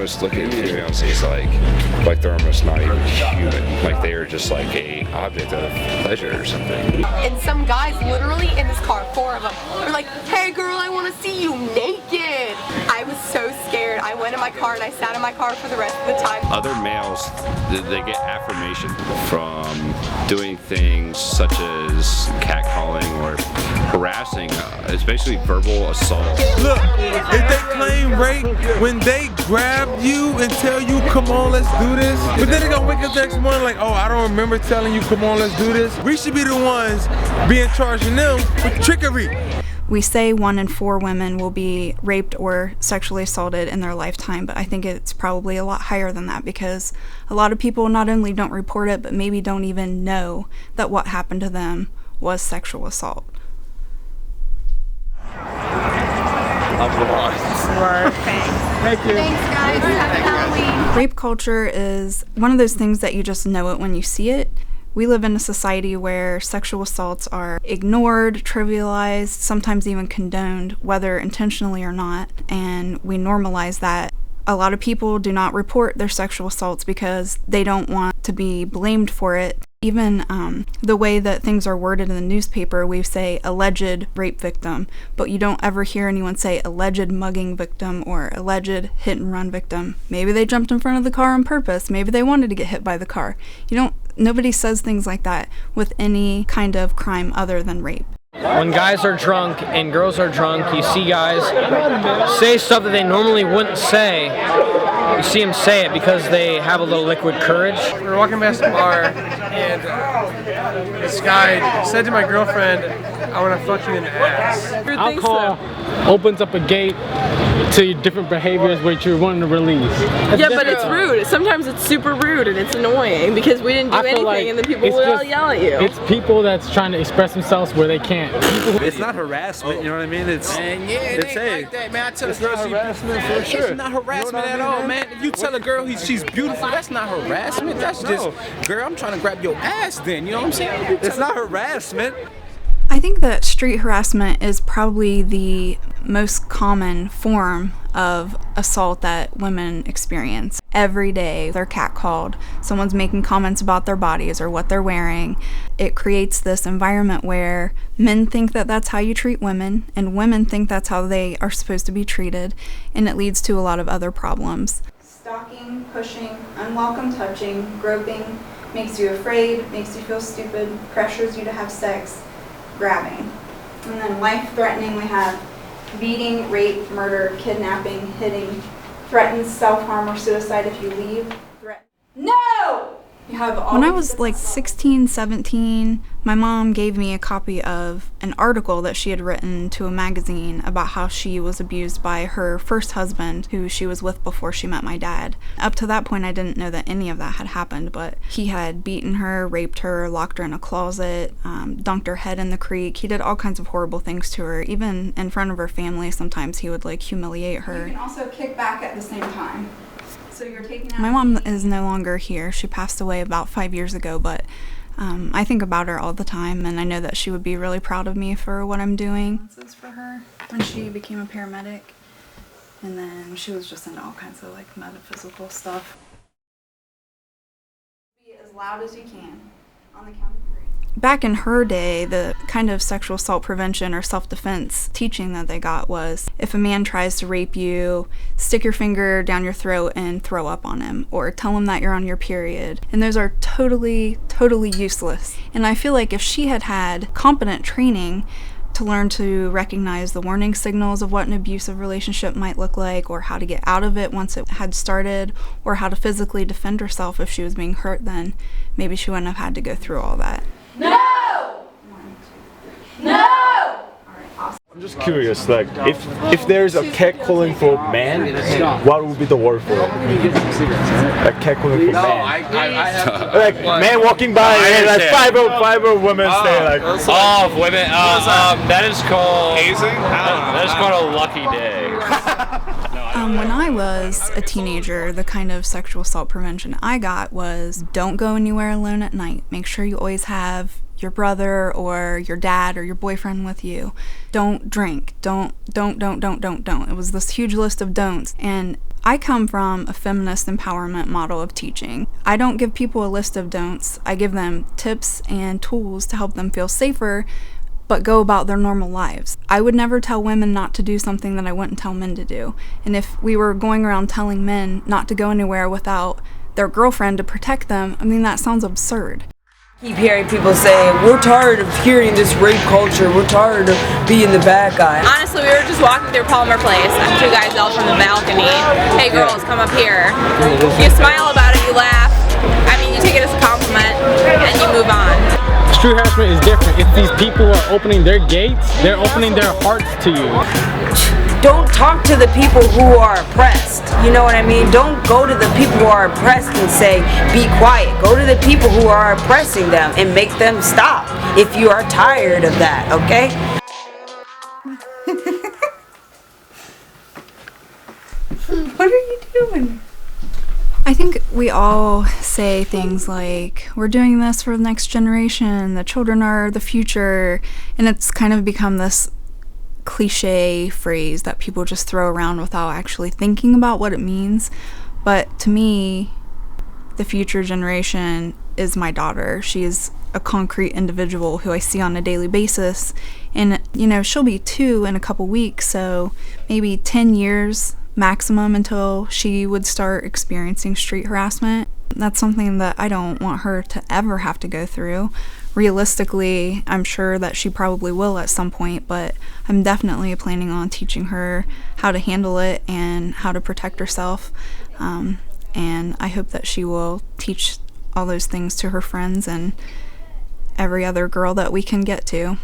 almost look at females as like they're almost not even human, like they are just like a object of pleasure or something. And some guys literally in this car, 4 of them, were like, "Hey girl, I want to see you naked." I was so scared. I went in my car and I sat in my car for the rest of the time. Other males, they get affirmation from doing things such as catcalling or harassing, especially verbal assault. Look, if they claim rape, when they grab you and tell you, "Come on, let's do this," but then they're gonna wake up the next morning like, "Oh, I don't remember telling you, come on, let's do this." We should be the ones being charging them with trickery. We say 1 in 4 women will be raped or sexually assaulted in their lifetime, but I think it's probably a lot higher than that because a lot of people not only don't report it, but maybe don't even know that what happened to them was sexual assault. Thank you. Thanks guys, happy Halloween. Rape culture is one of those things that you just know it when you see it. We live in a society where sexual assaults are ignored, trivialized, sometimes even condoned, whether intentionally or not, and we normalize that. A lot of people do not report their sexual assaults because they don't want to be blamed for it. Even the way that things are worded in the newspaper, we say alleged rape victim, but you don't ever hear anyone say alleged mugging victim or alleged hit and run victim. Maybe they jumped in front of the car on purpose. Maybe they wanted to get hit by the car. Nobody says things like that with any kind of crime other than rape. When guys are drunk and girls are drunk, you see guys say stuff that they normally wouldn't say. You see them say it because they have a little liquid courage. We were walking past the bar, and this guy said to my girlfriend, "I want to fuck you in the ass." Alcohol opens up a gate to different behaviors which you're wanting to release. Yeah, but it's rude. Sometimes it's super rude and it's annoying because we didn't do anything like and then people will yell at you. It's people that's trying to express themselves where they can't. It's not harassment, you know what I mean? It's it ain't like that, man. I tell a girl harassment for sure. It's not harassment at all, man. If you tell a girl she's beautiful, that's not harassment. That's just, girl, I'm trying to grab your ass then, you know what I'm saying? It's not harassment. I think that street harassment is probably the most common form of assault that women experience. Every day they're catcalled, someone's making comments about their bodies or what they're wearing. It creates this environment where men think that that's how you treat women, and women think that's how they are supposed to be treated, and it leads to a lot of other problems. Stalking, pushing, unwelcome touching, groping, makes you afraid, makes you feel stupid, pressures you to have sex, grabbing. And then life-threatening, we have beating, rape, murder, kidnapping, hitting, threatens self-harm or suicide if you leave. No! When I was like 16, 17, my mom gave me a copy of an article that she had written to a magazine about how she was abused by her first husband, who she was with before she met my dad. Up to that point, I didn't know that any of that had happened, but he had beaten her, raped her, locked her in a closet, dunked her head in the creek. He did all kinds of horrible things to her. Even in front of her family, sometimes he would like humiliate her. You can also kick back at the same time. So you're taking out. My mom is no longer here. She passed away about 5 years ago, but I think about her all the time, and I know that she would be really proud of me for what I'm doing. This is for her when she became a paramedic, and then she was just into all kinds of like metaphysical stuff. Be as loud as you can on the count of 3. Back in her day, the kind of sexual assault prevention or self-defense teaching that they got was if a man tries to rape you, stick your finger down your throat and throw up on him, or tell him that you're on your period. And those are totally useless. And I feel like if she had had competent training to learn to recognize the warning signals of what an abusive relationship might look like, or how to get out of it once it had started, or how to physically defend herself if she was being hurt, then maybe she wouldn't have had to go through all that. No! 1, 2, 3. No! Alright, awesome. I'm just curious, like, if there's a catcalling for man, what would be the word for it? Like catcalling for man. Like man walking by and like five women say like, oh, women. That is called hazing. That is called a lucky day. When I was a teenager, the kind of sexual assault prevention I got was don't go anywhere alone at night. Make sure you always have your brother or your dad or your boyfriend with you. Don't drink. Don't. It was this huge list of don'ts. And I come from a feminist empowerment model of teaching. I don't give people a list of don'ts. I give them tips and tools to help them feel safer, but go about their normal lives. I would never tell women not to do something that I wouldn't tell men to do. And if we were going around telling men not to go anywhere without their girlfriend to protect them, I mean, that sounds absurd. Keep hearing people say, we're tired of hearing this rape culture, we're tired of being the bad guy. Honestly, we were just walking through Palmer Place and two guys yelled from the balcony, hey girls, come up here. You smile about it, you laugh, I mean, you take it as a compliment, and you move on. Street harassment is different. If these people are opening their gates, they're opening their hearts to you. Don't talk to the people who are oppressed. You know what I mean? Don't go to the people who are oppressed and say, be quiet. Go to the people who are oppressing them and make them stop if you are tired of that, okay? What are you doing? I think we all say things like, we're doing this for the next generation, the children are the future, and it's kind of become this cliche phrase that people just throw around without actually thinking about what it means. But to me, the future generation is my daughter. She is a concrete individual who I see on a daily basis, and you know, she'll be 2 in a couple weeks, so maybe 10 years maximum until she would start experiencing street harassment. That's something that I don't want her to ever have to go through. Realistically, I'm sure that she probably will at some point, but I'm definitely planning on teaching her how to handle it and how to protect herself. And I hope that she will teach all those things to her friends and every other girl that we can get to.